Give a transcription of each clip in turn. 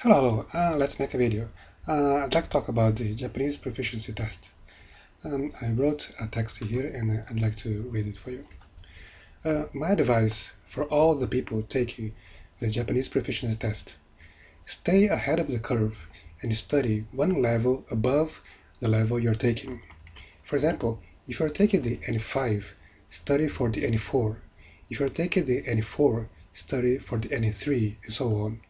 Let's make a video. I'd like to talk about the Japanese proficiency test. I wrote a text here and I'd like to read it for you. My advice for all the people taking the Japanese proficiency test: stay ahead of the curve and study one level above the level you're taking. For example, if you're taking the N5, study for the N4. If you're taking the N4, study for the N3, and so on.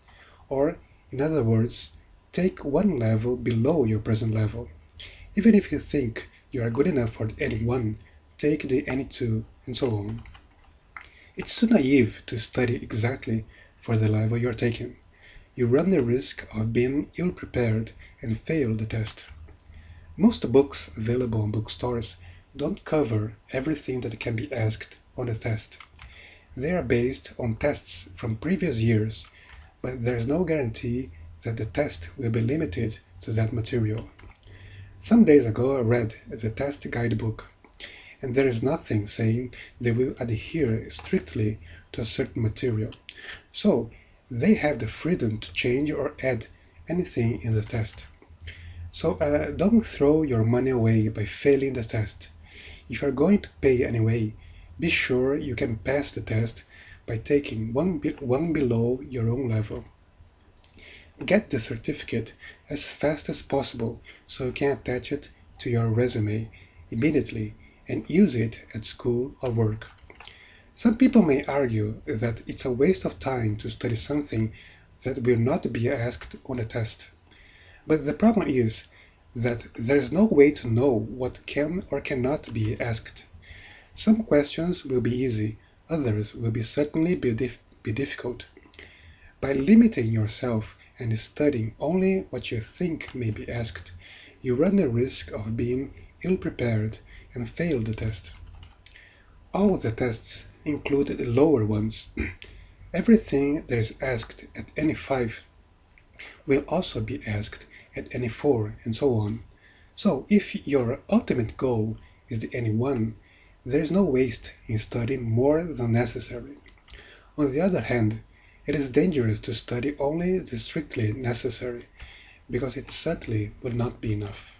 Or, in other words, take one level below your present level. Even if you think you are good enough for the N1, take the N2, and so on. It's too naive to study exactly for the level you're taking. You run the risk of being ill-prepared and fail the test. Most books available in bookstores don't cover everything that can be asked on the test. They are based on tests from previous years, but there is no guarantee that the test will be limited to that material. Some days ago I read the test guidebook, and there is nothing saying they will adhere strictly to a certain material, so they have the freedom to change or add anything in the test. So don't throw your money away by failing the test. If you are going to pay anyway, be sure you can pass the test by taking one below your own level. Get the certificate as fast as possible so you can attach it to your resume immediately and use it at school or work. Some people may argue that it's a waste of time to study something that will not be asked on the test. But the problem is that there is no way to know what can or cannot be asked. Some questions will be easy, others will certainly be difficult. By limiting yourself and studying only what you think may be asked, you run the risk of being ill-prepared and fail the test. All the tests include the lower ones. Everything that is asked at N5 will also be asked at N4 and so on. So if your ultimate goal is the N1, there is no waste in studying more than necessary. On the other hand, it is dangerous to study only the strictly necessary, because it certainly will not be enough.